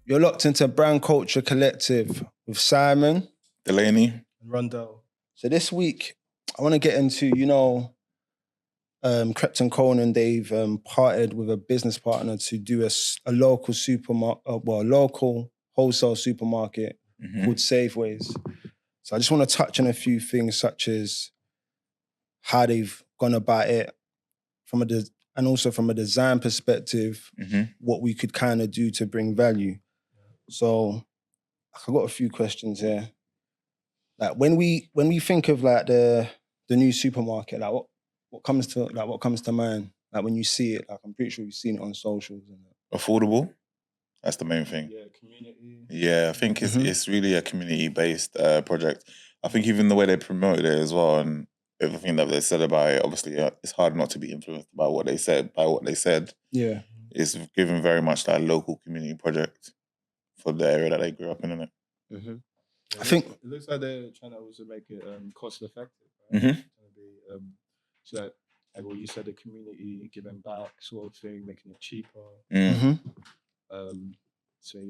You're locked into Brand Culture Collective with Simon Delaney and Rundell. So this week, I want to get into, Krept Konan. They've partnered with a business partner to do a local local wholesale supermarket called Saveways. So I just want to touch on a few things, such as how they've gone about it and also from a design perspective, what we could kind of do to bring value. So I've got a few questions here. Like when we think of like the new supermarket, like what comes to mind? Like when you see it, like I'm pretty sure you've seen it on socials. affordable. That's the main thing. Yeah, community. Yeah, I think it's really a community-based project. I think even the way they promoted it as well, and everything that they said about it, obviously it's hard not to be influenced by what they said. Yeah, it's given very much that local community project for the area that they grew up in, innit? Yeah, I think it looks like they're trying to also make it cost effective. Mhm. Trying to be, so like what you said, the community giving back sort of thing, making it cheaper. So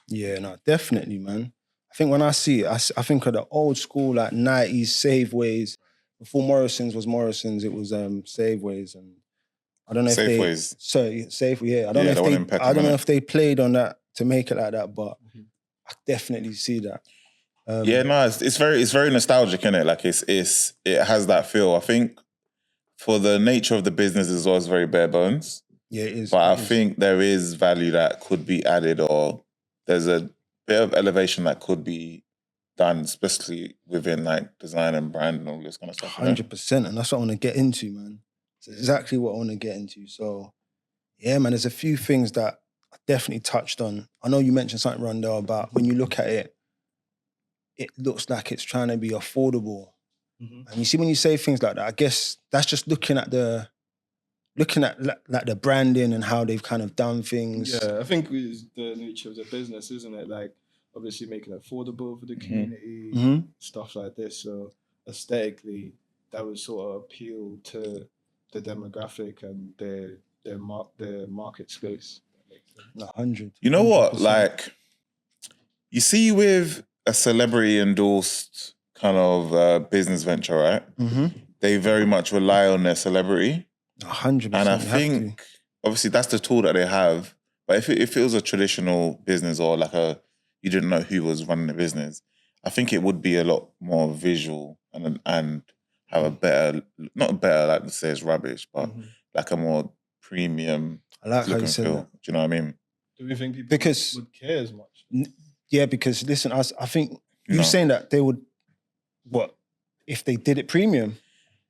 yeah, no, definitely, man. I think when I see it, I think of the old school like 90s Saveways. Before Morrison's was Morrison's, it was Saveways, and I don't know if Safeways. Safeway, yeah. I don't Yeah, the one in know Peckham, innit? if they played on that to make it like that, but I definitely see that. Yeah, no, it's very nostalgic, innit? Like it has that feel. I think for the nature of the business as well, it's very bare bones. Yeah, it is. But I think there is value that could be added, or there's a bit of elevation that could be done, especially within like design and brand and all this kind of stuff. 100%, and that's what I want to get into, man. It's exactly what I want to get into. So, yeah, man, there's a few things that I definitely touched on. I know you mentioned something, Rundell, about when you look at it, it looks like it's trying to be affordable. And you see, when you say things like that, I guess that's just looking at the branding and how they've kind of done things. Yeah, I think it's the nature of the business, isn't it? Like obviously making it affordable for the community, stuff like this. So aesthetically, that would sort of appeal to the demographic and their market space. 100. You know what? Like, you see with a celebrity endorsed kind of business venture, right? They very much rely on their celebrity. 100%. And I think, obviously, that's the tool that they have. But if it was a traditional business or like you didn't know who was running the business, I think it would be a lot more visual and have a better, not better, like to say it's rubbish, but like a more premium I like how look you and said feel. that. Do you know what I mean? Do we think people would care as much? Yeah, because listen, I think you're saying that they would, what, if they did it premium?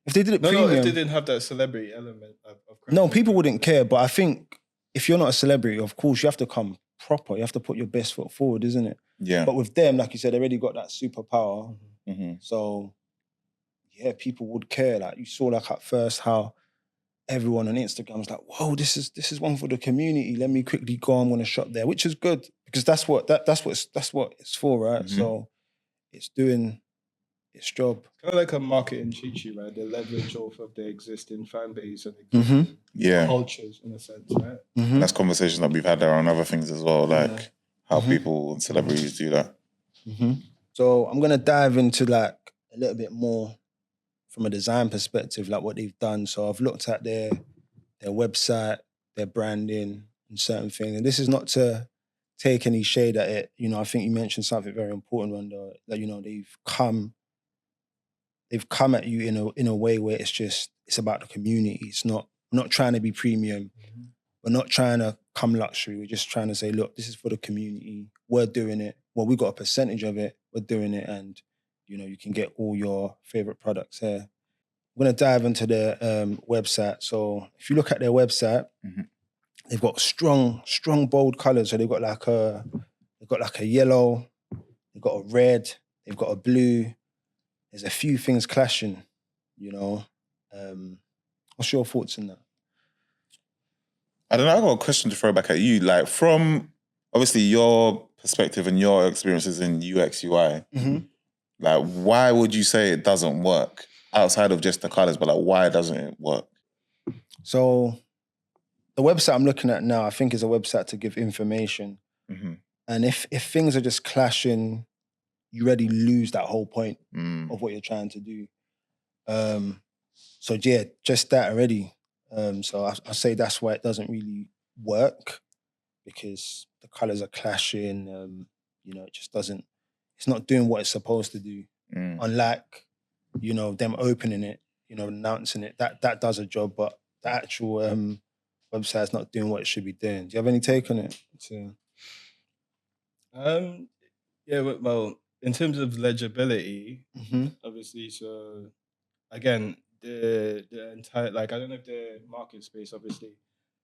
If they did it premium... No, if they didn't have that celebrity element of No, people wouldn't care, but I think if you're not a celebrity, of course, you have to come proper. You have to put your best foot forward, isn't it? Yeah. But with them, like you said, they already got that superpower. So, yeah, people would care. Like you saw like at first how everyone on Instagram was like, whoa, this is one for the community. Let me quickly go, I'm gonna shop there, which is good because that's what it's for, right? So it's doing its job. It's kind of like a marketing cheat sheet, right? They leverage off of their existing fan base and existing cultures in a sense, right? That's conversations that we've had there on other things as well, like how people and celebrities do that. So I'm gonna dive into like a little bit more from a design perspective, like what they've done. So I've looked at their website, their branding, and certain things. And this is not to take any shade at it. You know, I think you mentioned something very important, Rhonda, that, you know, they've come at you in a way where it's about the community. It's not trying to be premium. We're not trying to come luxury. We're just trying to say, look, this is for the community. We're doing it. Well, we got a percentage of it. We're doing it. And, you know, you can get all your favorite products here. I'm going to dive into their website. So if you look at their website, they've got strong, bold colors. So they've got like a yellow, they've got a red, they've got a blue. There's a few things clashing, you know. What's your thoughts on that? I don't know, I've got a question to throw back at you. Like from, obviously, your perspective and your experiences in UX, UI, like why would you say it doesn't work? Outside of just the colours, but like why doesn't it work? So the website I'm looking at now, I think is a website to give information. And if things are just clashing, you already lose that whole point of what you're trying to do. So yeah, just that already. So I say that's why it doesn't really work, because the colors are clashing. It just doesn't. It's not doing what it's supposed to do. Unlike, them opening it, announcing it. That does a job, but the actual website's not doing what it should be doing. Do you have any take on it? Yeah, well, in terms of legibility, obviously, so again, the entire, like, I don't know if the market space, obviously,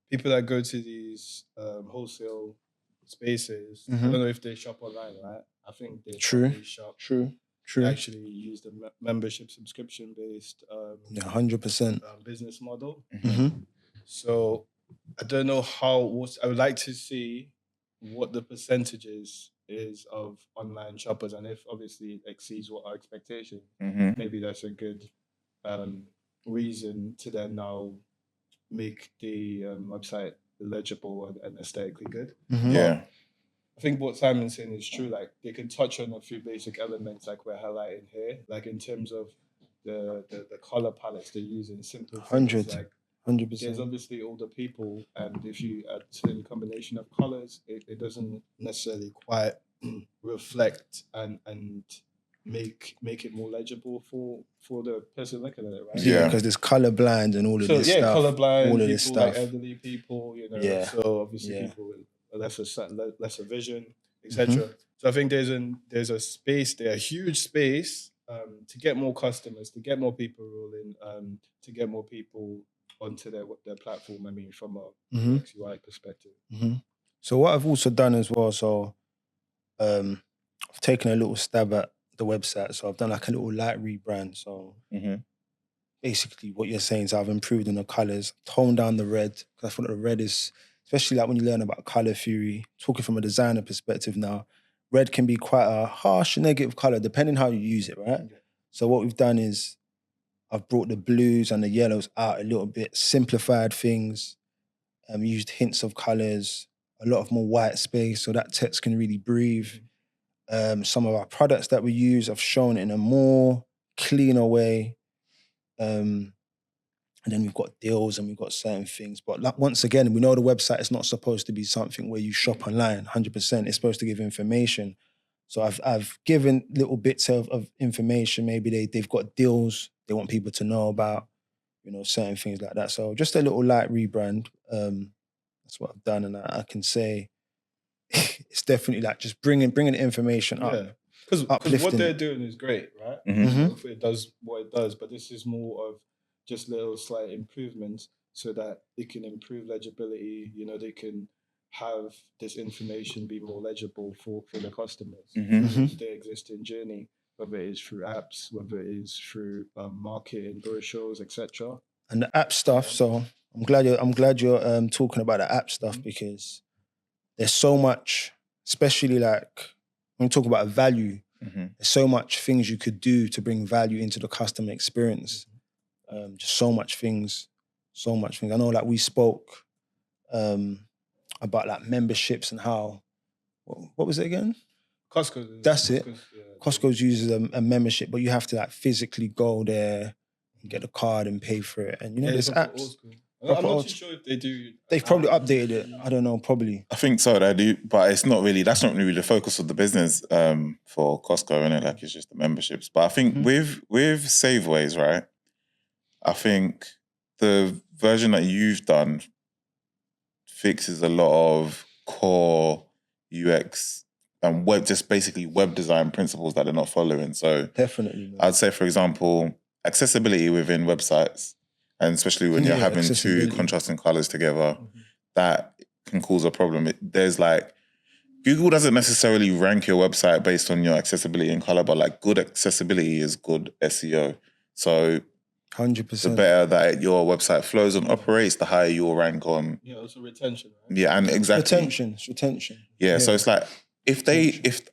people that go to these wholesale spaces, I don't know if they shop online, right? I think they probably shop. True. They actually use the membership subscription based 100% business model. So I don't know I would like to see what the percentages is of online shoppers, and if obviously it exceeds what our expectation, maybe that's a good reason to then now make the website legible and aesthetically good. Yeah. I think what Simon's saying is true. Like, they can touch on a few basic elements, like we're highlighting here, like in terms of the color palettes they use in simple things. 100%. There's obviously older people, and if you add certain combination of colors, it doesn't necessarily quite reflect and make it more legible for the person looking at it, right? Yeah, because there's color blind and all of this stuff. Color blind, all of people, this stuff. like elderly people, Yeah. So obviously people with lesser vision, etc. So I think there's a space there, a huge space, to get more customers, to get more people rolling, to get more people onto their platform. I mean, from a UX UI perspective. So what I've also done as well, so I've taken a little stab at the website. So I've done like a little light rebrand. So basically what you're saying is I've improved on the colors, toned down the red, because I thought the red is, especially like when you learn about color theory, talking from a designer perspective now, red can be quite a harsh negative color depending how you use it, right? So what we've done is I've brought the blues and the yellows out a little bit, simplified things, used hints of colors, a lot of more white space so that text can really breathe. Some of our products that we use, I've shown it in a more cleaner way. And then we've got deals and we've got certain things. But like, once again, we know the website is not supposed to be something where you shop online, 100%. It's supposed to give information. So I've given little bits of information. Maybe they've got deals they want people to know about, certain things like that. So just a little light rebrand. That's what I've done. And I can say it's definitely like just bringing information up. Yeah, because what they're doing is great, right? It does what it does, but this is more of just little slight improvements so that it can improve legibility. They can have this information be more legible for the customers. Their existing journey, whether it is through apps, whether it is through marketing, brochures, etc. And the app stuff. So I'm glad you're talking about the app stuff, because there's so much, especially like when we talk about value, there's so much things you could do to bring value into the customer experience. Just so much things. I know like we spoke about like memberships and how, what was it again? Costco. That's it. Costco uses a membership, but you have to like physically go there and get a card and pay for it. And there's apps. I'm not too sure if they do. They've probably updated it. I don't know, probably. I think so, they do, but that's not really the focus of the business for Costco, isn't it? Like, it's just the memberships. But I think with Saveways, right, I think the version that you've done fixes a lot of core UX and basically web design principles that they're not following. So definitely, I'd say, for example, accessibility within websites, and especially when you're having two contrasting colors together, that can cause a problem. There's like, Google doesn't necessarily rank your website based on your accessibility and color, but like good accessibility is good SEO. So 100%. The better that your website flows and operates, the higher you'll rank on. Yeah, also retention, right? Yeah, and exactly. Retention. Yeah, so it's like,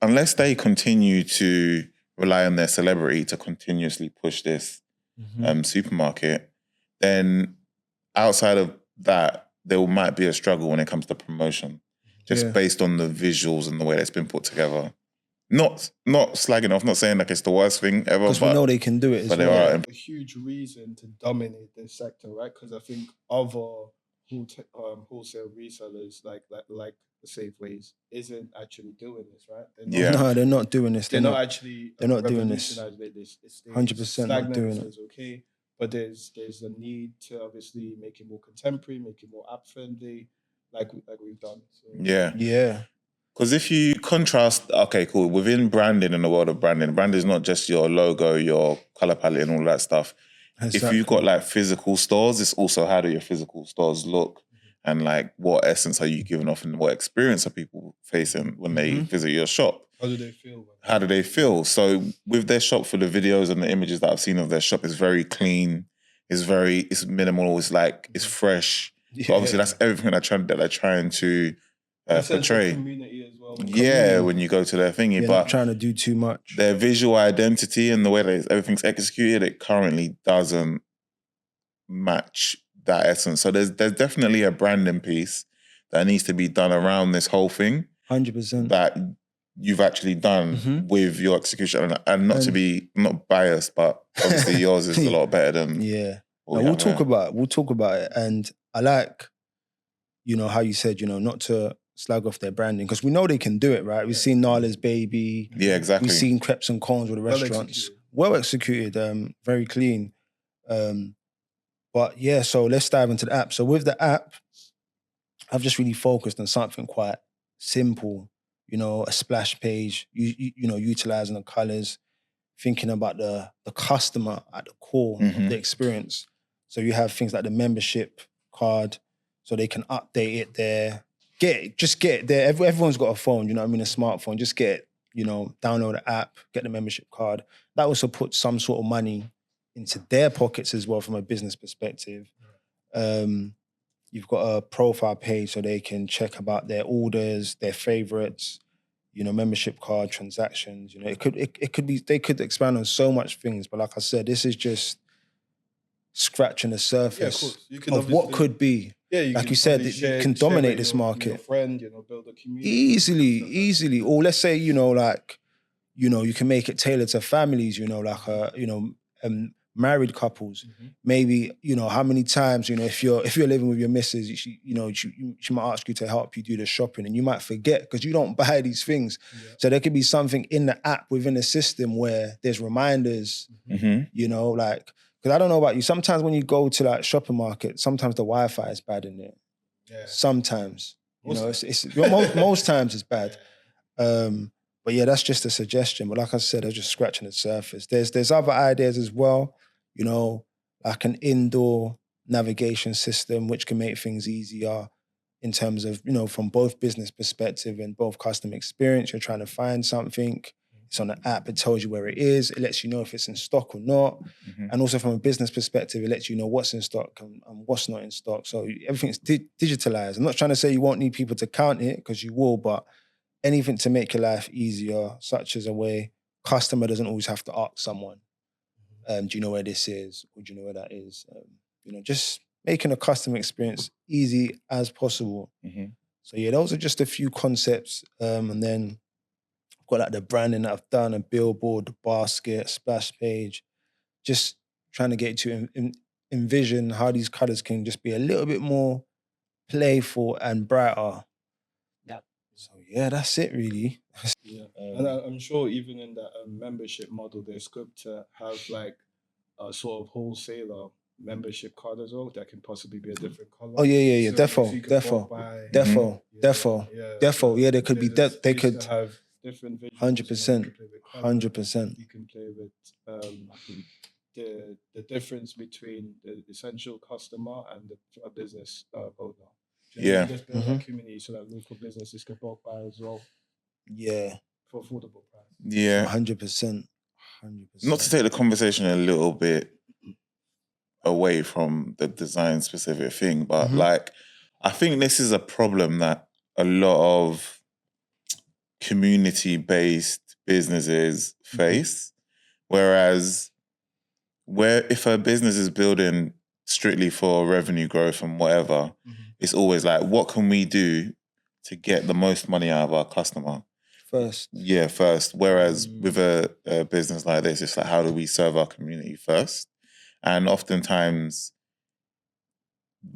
unless they continue to rely on their celebrity to continuously push this supermarket, then outside of that, there might be a struggle when it comes to promotion. just based on the visuals and the way that's been put together. Not slagging off, not saying like it's the worst thing ever, because we know they can do it as but well. there are a huge reason to dominate this sector, right? Because I think other wholesale resellers like the Saveways isn't actually doing this, right? No, they're not doing this. They're not actually. They're not doing this. 100% not doing it. Okay, but there's a need to obviously make it more contemporary, make it more app friendly, like we've done. So. Yeah. Because if you contrast, okay, cool, within branding, in the world of branding, brand is not just your logo, your color palette and all that stuff. Exactly. If you've got like physical stores, it's also how do your physical stores look and like what essence are you giving off and what experience are people facing when they visit your shop? How do they feel? How do they feel? So with their shop, for the videos and the images that I've seen of their shop, it's very clean, it's minimal, it's like, it's fresh. Yeah. But obviously that's everything that they're trying to portray. Community as well. Yeah, when you go to their thingy, but not trying to do too much. Their visual identity and the way that everything's executed, it currently doesn't match that essence. So there's definitely a branding piece that needs to be done around this whole thing. 100%. That you've actually done with your execution, and not to be not biased, but obviously yours is a lot better than. Yeah, we'll talk about it, and I like, how you said, not to slag off their branding because we know they can do it, right? We've seen Nala's Baby. Yeah, exactly. We've seen Krept Konan with the restaurants. Well executed, very clean. But yeah, so let's dive into the app. So with the app, I've just really focused on something quite simple, a splash page, utilizing the colors, thinking about the customer at the core of the experience. So you have things like the membership card, so they can update it there. Just get it there. Everyone's got a phone, a smartphone. Just get it, download the app, get the membership card. That also puts some sort of money into their pockets as well from a business perspective. You've got a profile page so they can check about their orders, their favorites, membership card transactions. It could be, they could expand on so much things, but like I said, this is just scratching the surface of what could be. Yeah, like you said, you can dominate this market. Your friend, build a community. Easily. Or let's say, you can make it tailored to families, married couples. Maybe, how many times, if you're living with your missus, she might ask you to help you do the shopping and you might forget because you don't buy these things. Yeah. So there could be something in the app within the system where there's reminders, because I don't know about you. Sometimes when you go to like shopping market, sometimes the Wi-Fi is bad in there. Yeah. Sometimes, most times it's bad. But yeah, that's just a suggestion. But like I said, I'm just scratching the surface. There's other ideas as well, like an indoor navigation system, which can make things easier in terms of, from both business perspective and both customer experience. You're trying to find something. It's on the app. It tells you where it is. It lets you know if it's in stock or not. And also from a business perspective, it lets you know what's in stock and what's not in stock. So everything's digitalized. I'm not trying to say you won't need people to count it, because you will, but anything to make your life easier, such as a way customer doesn't always have to ask someone, do you know where this is? Or do you know where that is? Just making a customer experience easy as possible. So yeah, those are just a few concepts. And then I've got like the branding that I've done, a billboard, the basket, splash page, just trying to get you to envision how these colors can just be a little bit more playful and brighter. So yeah, that's it really. Yeah, and I'm sure even in that membership model, there's scope to have like a sort of wholesaler membership card as well that can possibly be a different color. Oh yeah, defo. Yeah, they could be. They could have different visuals. 100%. You can play with the difference between the essential customer and the business owner. Yeah. Just build that community so that local businesses can bulk buy as well. Yeah. For affordable price. Yeah. 100%. Not to take the conversation a little bit away from the design specific thing, but like, I think this is a problem that a lot of community-based businesses face. Whereas if a business is building strictly for revenue growth and whatever, it's always like, what can we do to get the most money out of our customer First. first. Whereas with a business like this, it's like, how do we serve our community first? And oftentimes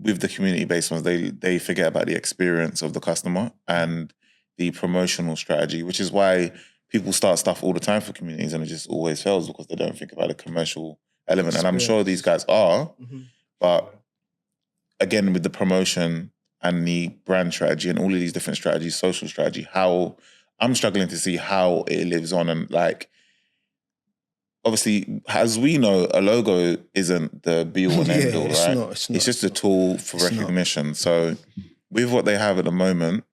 with the community-based ones, they forget about the experience of the customer and the promotional strategy, which is why people start stuff all the time for communities and it just always fails because they don't think about the commercial element. And I'm sure these guys are, but again, with the promotion and the brand strategy and all of these different strategies, social strategy, how I'm struggling to see how it lives on. And like, obviously, as we know, a logo isn't the be-all and end-all, right? It's just a tool for recognition. So with what they have at the moment,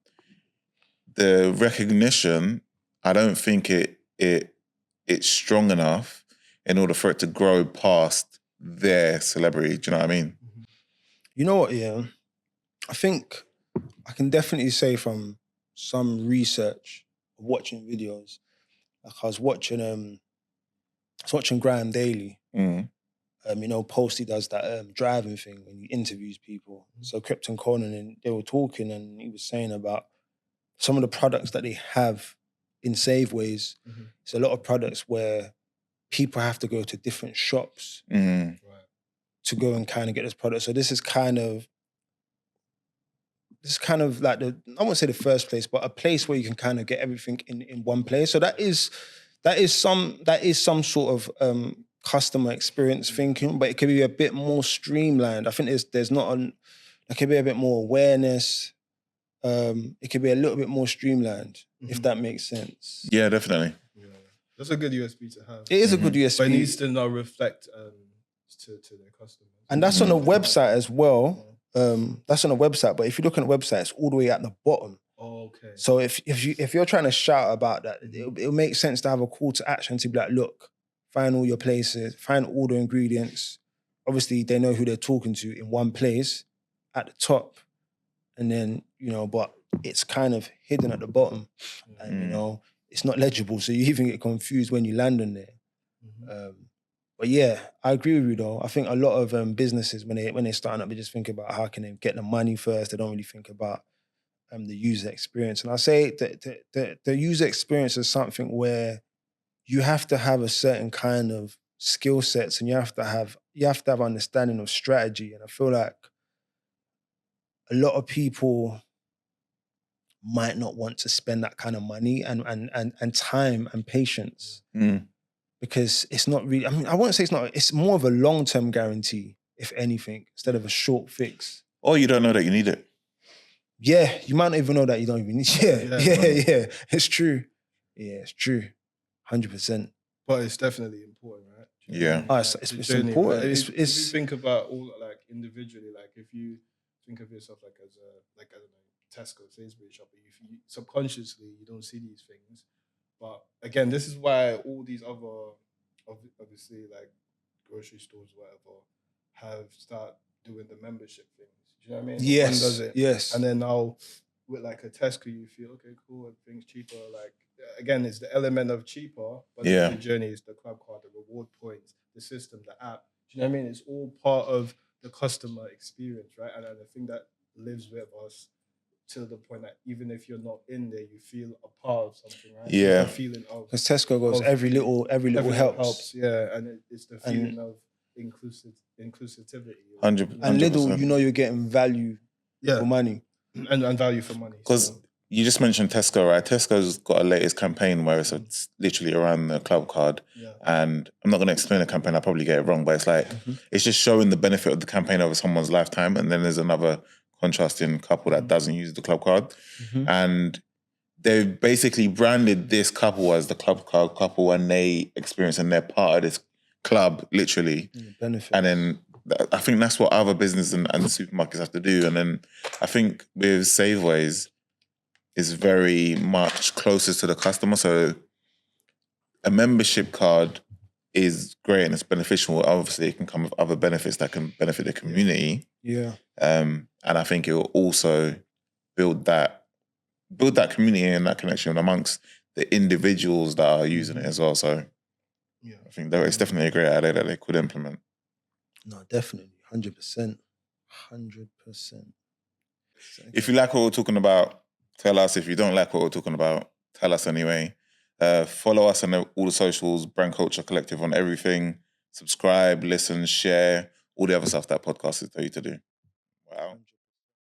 the recognition, I don't think it's strong enough in order for it to grow past their celebrity. Do you know what I mean? You know what, yeah? I think I can definitely say from some research of watching videos, like I was watching Graham Daily. You know, Posty does that driving thing when he interviews people. So Krept Konan, and they were talking and he was saying about some of the products that they have in Saveways. It's a lot of products where people have to go to different shops to go and kind of get this product. So this is kind of like I won't say the first place, but a place where you can kind of get everything in one place. So that is some sort of customer experience thinking, but it could be a bit more streamlined. I think there could be a bit more awareness. It could be a little bit more streamlined, if that makes sense. Yeah, definitely. Yeah. That's a good USP to have. It is a good USP. But it needs to now reflect to their customers. And that's on the website as well. That's on the website, but if you look at the website, it's all the way at the bottom. Oh, okay. So if you're trying to shout about that, it'll make sense to have a call to action to be like, look, find all your places, find all the ingredients. Obviously, they know who they're talking to in one place at the top. And then, you know, but it's kind of hidden at the bottom. And, you know, it's not legible. So you even get confused when you land on there. But yeah, I agree with you though. I think a lot of businesses, when they're starting up, they just think about how can they get the money first. They don't really think about the user experience. And I say that the user experience is something where you have to have a certain kind of skill sets and you have to have understanding of strategy. And I feel like a lot of people might not want to spend that kind of money and time and patience. Because it's not really, I mean, I won't say it's more of a long-term guarantee, if anything, instead of a short fix. Or you don't know that you need it. Yeah, you might not even know that you don't even need it. Yeah. It's true. Yeah, it's true. 100%. But it's definitely important, right? Yeah. It's important. Right? If you think about all, like, individually, like, if you think of yourself like as I don't know, Tesco, Sainsbury's shop, if you subconsciously, you don't see these things. But again, this is why all these other, obviously, like grocery stores, whatever, have started doing the membership things. Do you know what I mean? Yes. One does it. Yes. And then now with like a Tesco, you feel, okay, cool, everything's cheaper. Like, again, it's the element of cheaper, but the journey is the club card, the reward points, the system, the app. Do you know what I mean? It's all part of the customer experience, right? And I think that lives with us to the point that even if you're not in there, you feel a part of something, right? Yeah. It's the feeling of, because Tesco goes every little helps. Yeah, and it's the feeling of inclusivity. 100%. And little, you know, you're getting value for money. And value for money. Because you just mentioned Tesco, right? Tesco's got a latest campaign where it's literally around the club card. Yeah. And I'm not going to explain the campaign, I'll probably get it wrong, but it's like, it's just showing the benefit of the campaign over someone's lifetime. And then there's another contrasting couple that doesn't use the club card. And they've basically branded this couple as the club card couple, and they experience and they're part of this club, literally. Benefits. And then I think that's what other businesses and supermarkets have to do. And then I think with Saveways, is very much closer to the customer. So a membership card is great and it's beneficial. Obviously, it can come with other benefits that can benefit the community. Yeah. And I think it will also build that community and that connection amongst the individuals that are using it as well. So yeah, I think that it's definitely a great idea that they could implement. No, definitely. 100%. 100%. If you like what we're talking about Tell us if you don't like what we're talking about. Tell us anyway. Follow us on all the socials, Brand Culture Collective on everything. Subscribe, listen, share, all the other stuff that podcast is tell you to do. Wow.